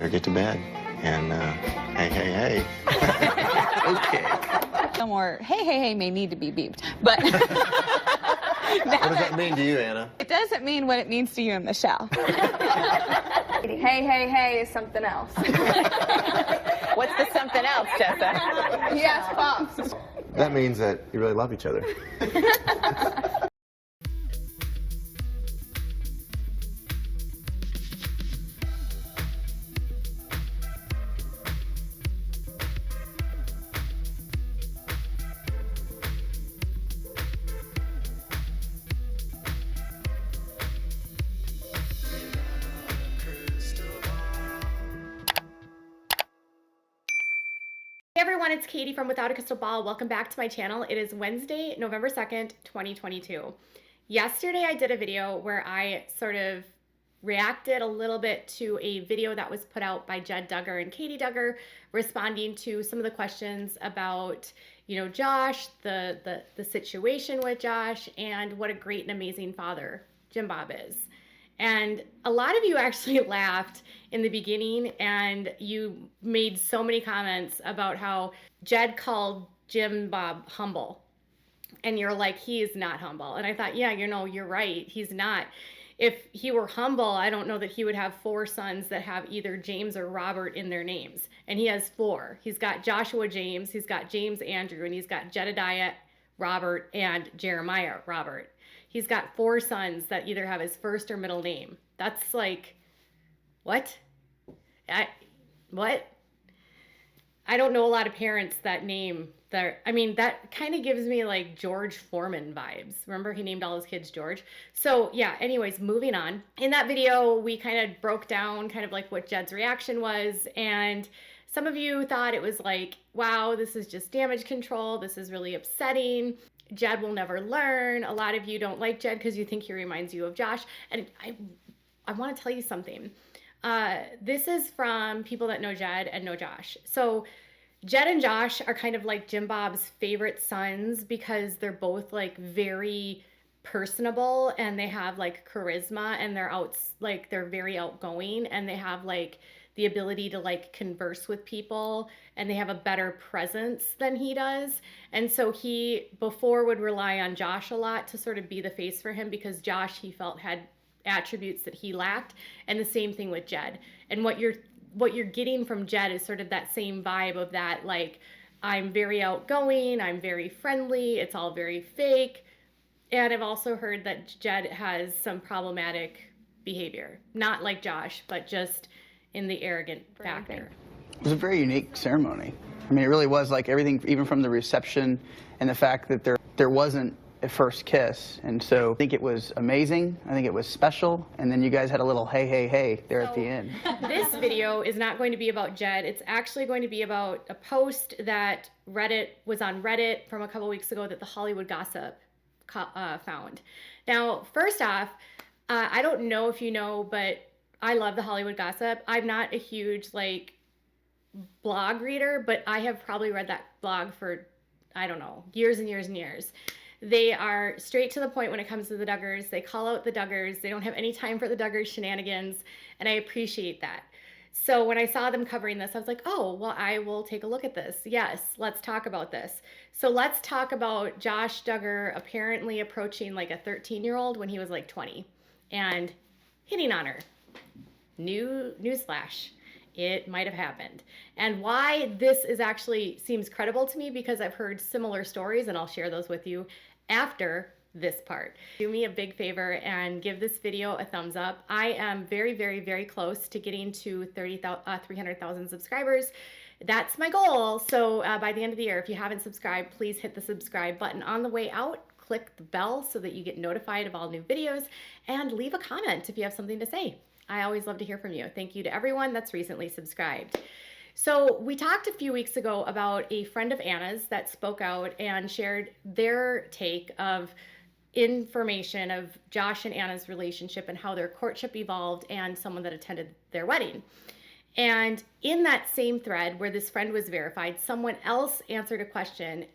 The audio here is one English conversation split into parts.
Or get to bed. And, hey. Okay. Some more hey may need to be beeped, but What does that mean to you, Anna? it doesn't mean what it means to you and Michelle. Hey is something else. What's the something else, Jessa? Yes, Pops. That means that you really love each other. Hey everyone, it's Katie from Without a Crystal Ball. Welcome back to my channel. It is Wednesday, November 2nd, 2022. Yesterday I did a video where I sort of reacted a little bit to a video that was put out by Jed Duggar and Katie Duggar, responding to some of the questions about, you know, Josh, the situation with Josh, and what a great and amazing father Jim Bob is. And a lot of you actually laughed in the beginning, and you made so many comments about how Jed called Jim Bob humble. And you're like, he is not humble. And I thought, yeah, you know, you're right. He's not. If he were humble, I don't know that he would have 4 sons that have either James or Robert in their names. And he has 4. He's got Joshua James, he's got James Andrew, and he's got Jedediah Robert and Jeremiah Robert. He's got 4 sons that either have his first or middle name. That's like, what? What? I don't know a lot of parents that name their, I mean, that kind of gives me like George Foreman vibes. Remember he named all his kids George? So yeah, anyways, moving on. In that video, we kind of broke down kind of like what Jed's reaction was, and some of you thought it was like, wow, this is just damage control. This is really upsetting. Jed will never learn. A lot of you don't like Jed because you think he reminds you of Josh. And I want to tell you something. This is from people that know Jed and know Josh. So Jed and Josh are kind of like Jim Bob's favorite sons because they're both like very personable, and they have like charisma, and they're very outgoing, and they have like the ability to like converse with people, and they have a better presence than he does. And so he before would rely on Josh a lot to sort of be the face for him, because Josh, he felt, had attributes that he lacked, and the same thing with Jed. And what you're getting from Jed is sort of that same vibe of that, like, I'm very outgoing, I'm very friendly, it's all very fake. And I've also heard that Jed has some problematic behavior, not like Josh, but just in the arrogant factor. It was a very unique ceremony. I mean, it really was, like, everything, even from the reception and the fact that there wasn't a first kiss. And so I think it was amazing. I think it was special. And then you guys had a little hey there at the end. This video is not going to be about Jed. It's actually going to be about a post that was on Reddit from a couple weeks ago that the Hollywood Gossip found. Now, first off, I don't know if you know, but I love the Hollywood Gossip. I'm not a huge like blog reader, but I have probably read that blog for, I don't know, years and years and years. They are straight to the point when it comes to the Duggars. They call out the Duggars. They don't have any time for the Duggars shenanigans, and I appreciate that. So when I saw them covering this, I was like, oh, well, I will take a look at this. Yes, let's talk about this. So let's talk about Josh Duggar apparently approaching like a 13-year-old when he was like 20 and hitting on her. Newsflash. It might have happened. And why this is actually seems credible to me, because I've heard similar stories, and I'll share those with you after this part. Do me a big favor and give this video a thumbs up. I am very, very, very close to getting to 300,000 subscribers. That's my goal. So by the end of the year, if you haven't subscribed, please hit the subscribe button. On the way out, click the bell so that you get notified of all new videos, and leave a comment if you have something to say. I always love to hear from you. Thank you to everyone that's recently subscribed. So we talked a few weeks ago about a friend of Anna's that spoke out and shared their take of information of Josh and Anna's relationship and how their courtship evolved, and someone that attended their wedding. And in that same thread where this friend was verified, someone else answered a question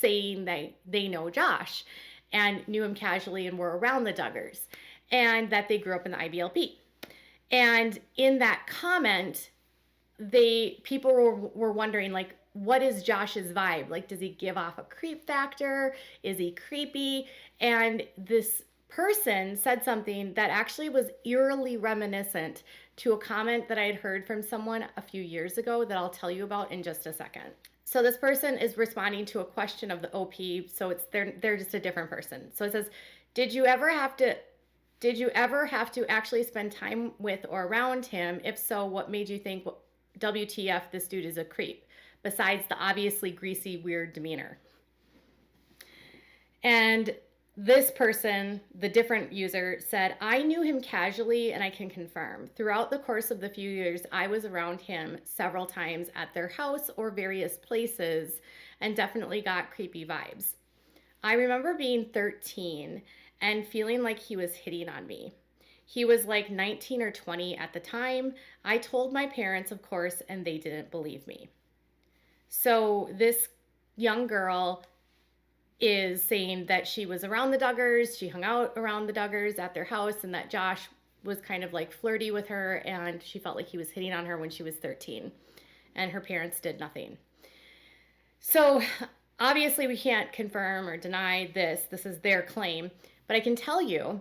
saying they know Josh and knew him casually and were around the Duggars, and that they grew up in the IBLP. And in that comment, people were wondering, like, what is Josh's vibe? Like, does he give off a creep factor? Is he creepy? And this person said something that actually was eerily reminiscent to a comment that I had heard from someone a few years ago that I'll tell you about in just a second. So this person is responding to a question of the OP, so they're just a different person. So it says, did you ever have to actually spend time with or around him? If so, what made you think, WTF, this dude is a creep, besides the obviously greasy, weird demeanor? And this person, the different user, said, I knew him casually and I can confirm. Throughout the course of the few years, I was around him several times at their house or various places and definitely got creepy vibes. I remember being 13 and feeling like he was hitting on me. He was like 19 or 20 at the time. I told my parents, of course, and they didn't believe me. So this young girl is saying that she was around the Duggars, she hung out around the Duggars at their house, and that Josh was kind of like flirty with her, and she felt like he was hitting on her when she was 13, and her parents did nothing. So obviously we can't confirm or deny this. This is their claim, but I can tell you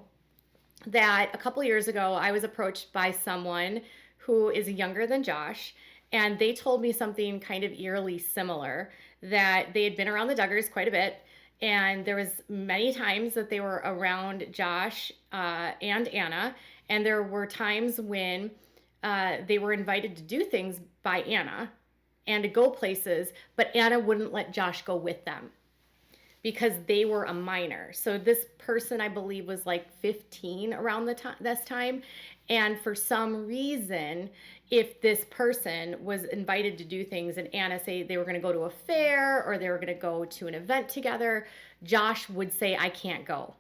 that a couple years ago, I was approached by someone who is younger than Josh, and they told me something kind of eerily similar, that they had been around the Duggars quite a bit, and there was many times that they were around Josh and Anna, and there were times when they were invited to do things by Anna and to go places, but Anna wouldn't let Josh go with them because they were a minor. So this person, I believe, was like 15 around this time. And for some reason, if this person was invited to do things and Anna say they were going to go to a fair or they were going to go to an event together, Josh would say, I can't go,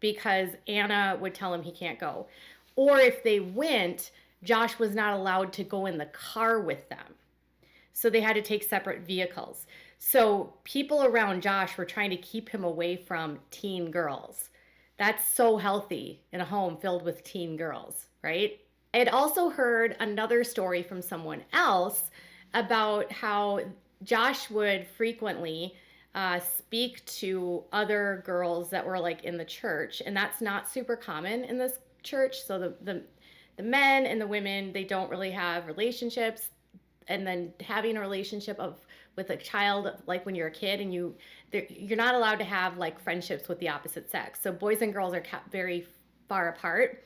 because Anna would tell him he can't go. Or if they went, Josh was not allowed to go in the car with them. So they had to take separate vehicles. So people around Josh were trying to keep him away from teen girls. That's so healthy in a home filled with teen girls, right? I had also heard another story from someone else about how Josh would frequently speak to other girls that were like in the church, and that's not super common in this church. So the men and the women, they don't really have relationships, and then having a relationship with a child, like when you're a kid, and you're not allowed to have like friendships with the opposite sex. So boys and girls are kept very far apart.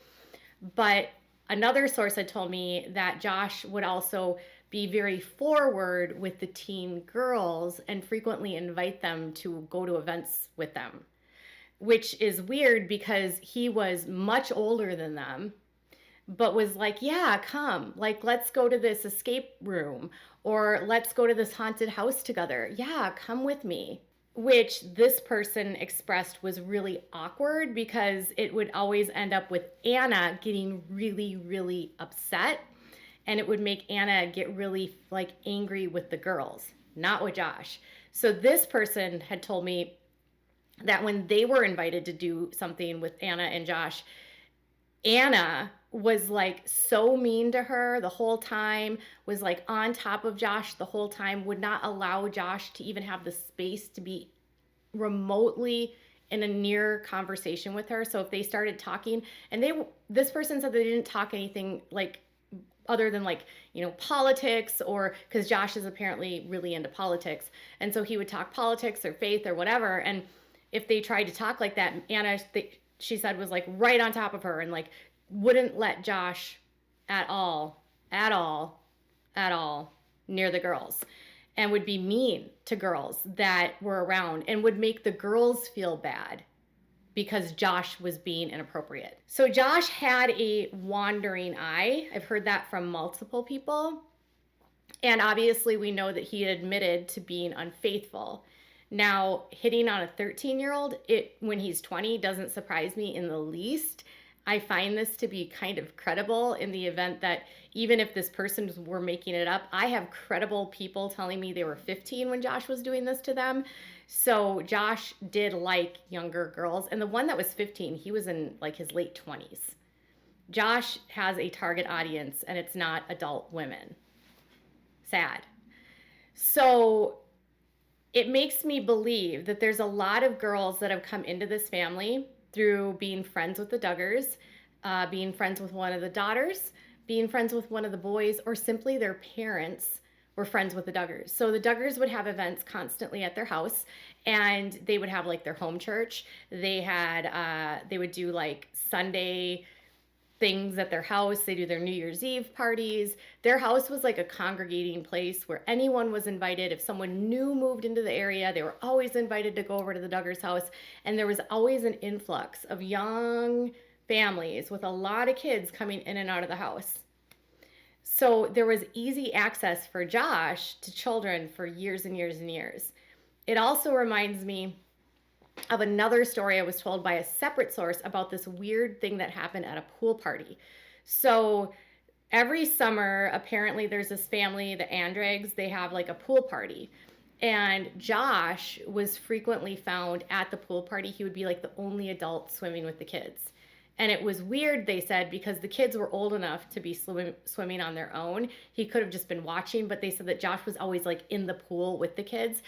But another source had told me that Josh would also be very forward with the teen girls and frequently invite them to go to events with them, which is weird because he was much older than them, but was like, yeah, come, like, let's go to this escape room, or let's go to this haunted house together. Yeah, come with me. Which this person expressed was really awkward because it would always end up with Anna getting really, really upset. And it would make Anna get really like angry with the girls, not with Josh. So this person had told me that when they were invited to do something with Anna and Josh, Anna was like so mean to her the whole time, was like on top of Josh the whole time, would not allow Josh to even have the space to be remotely in a near conversation with her. So if they started talking, and this person said they didn't talk anything like other than like, politics, or because Josh is apparently really into politics. And so he would talk politics or faith or whatever. And if they tried to talk like that, Anna, she said, was like right on top of her and like wouldn't let Josh at all near the girls, and would be mean to girls that were around and would make the girls feel bad because Josh was being inappropriate. So Josh had a wandering eye. I've heard that from multiple people. And obviously we know that he admitted to being unfaithful. Now, hitting on a 13-year-old, when he's 20, doesn't surprise me in the least. I find this to be kind of credible in the event that even if this person were making it up, I have credible people telling me they were 15 when Josh was doing this to them. So Josh did like younger girls. And the one that was 15, he was in like his late 20s. Josh has a target audience, and it's not adult women. sad. So it makes me believe that there's a lot of girls that have come into this family through being friends with the Duggars, being friends with one of the daughters, being friends with one of the boys, or simply their parents were friends with the Duggars. So the Duggars would have events constantly at their house, and they would have like their home church. They would do like Sunday things at their house. They do their New Year's Eve parties. Their house was like a congregating place where anyone was invited. If someone new moved into the area, they were always invited to go over to the Duggars' house. And there was always an influx of young families with a lot of kids coming in and out of the house. So there was easy access for Josh to children for years and years and years. It also reminds me of another story I was told by a separate source about this weird thing that happened at a pool party. So every summer, apparently there's this family, the Andrags, they have like a pool party. And Josh was frequently found at the pool party. He would be like the only adult swimming with the kids. And it was weird, they said, because the kids were old enough to be swimming on their own. He could have just been watching, but they said that Josh was always like in the pool with the kids.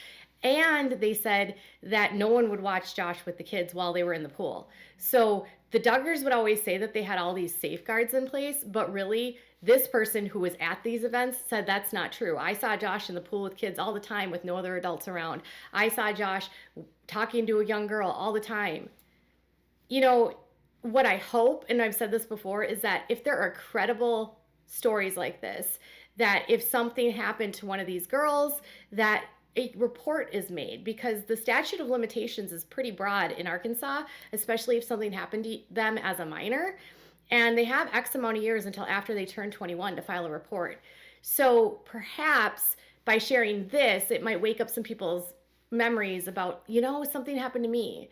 And they said that no one would watch Josh with the kids while they were in the pool. So the Duggars would always say that they had all these safeguards in place, but really this person who was at these events said that's not true. I saw Josh in the pool with kids all the time with no other adults around. I saw Josh talking to a young girl all the time. You know, what I hope, and I've said this before, is that if there are credible stories like this, that if something happened to one of these girls, that a report is made, because the statute of limitations is pretty broad in Arkansas, especially if something happened to them as a minor. And they have X amount of years until after they turn 21 to file a report. So perhaps by sharing this, it might wake up some people's memories about, you know, something happened to me.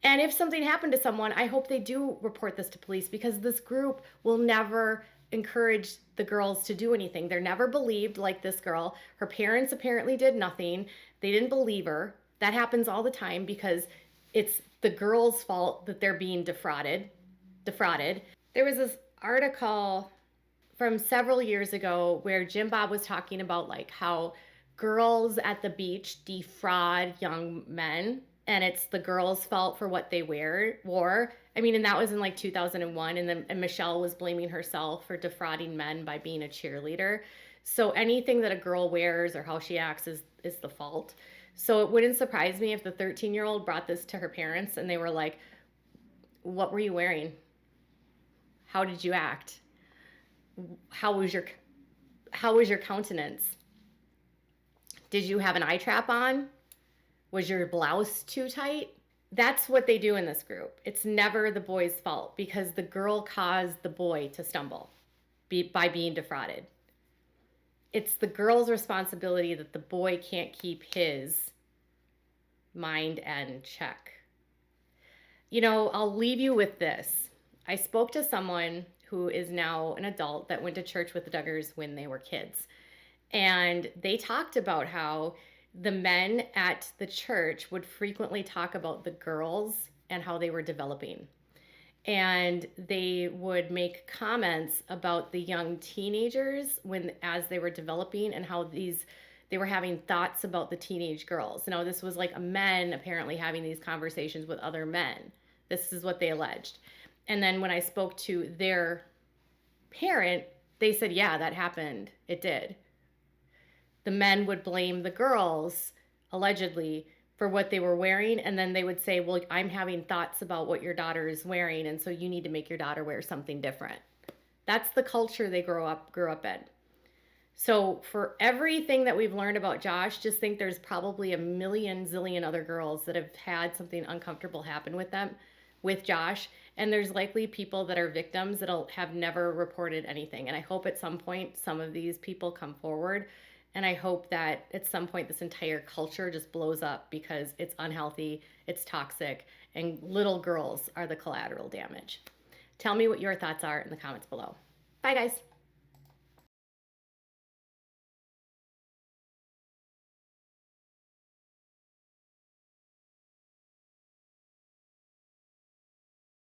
And if something happened to someone, I hope they do report this to police, because this group will never encourage the girls to do anything. They're never believed, like this girl. Her parents apparently did nothing. They didn't believe her. That happens all the time because it's the girl's fault that they're being defrauded. There was this article from several years ago where Jim Bob was talking about like how girls at the beach defraud young men, and it's the girl's fault for what they wore. I mean, and that was in like 2001, and Michelle was blaming herself for defrauding men by being a cheerleader. So anything that a girl wears or how she acts is the fault. So it wouldn't surprise me if the 13-year-old brought this to her parents and they were like, what were you wearing? How did you act? How was your countenance? Did you have an eye trap on? Was your blouse too tight? That's what they do in this group. It's never the boy's fault, because the girl caused the boy to stumble by being defrauded. It's the girl's responsibility that the boy can't keep his mind in check. You know, I'll leave you with this. I spoke to someone who is now an adult that went to church with the Duggars when they were kids. And they talked about how the men at the church would frequently talk about the girls and how they were developing. And they would make comments about the young teenagers as they were developing, and how they were having thoughts about the teenage girls. Now, this was like a men apparently having these conversations with other men. This is what they alleged. And then when I spoke to their parent, they said, yeah, that happened. It did. The men would blame the girls, allegedly, for what they were wearing. And then they would say, well, I'm having thoughts about what your daughter is wearing, and so you need to make your daughter wear something different. That's the culture they grew up in. So for everything that we've learned about Josh, just think there's probably a million zillion other girls that have had something uncomfortable happen with Josh. And there's likely people that are victims that'll have never reported anything. And I hope at some point some of these people come forward. And I hope that at some point this entire culture just blows up, because it's unhealthy, it's toxic, and little girls are the collateral damage. Tell me what your thoughts are in the comments below. Bye, guys.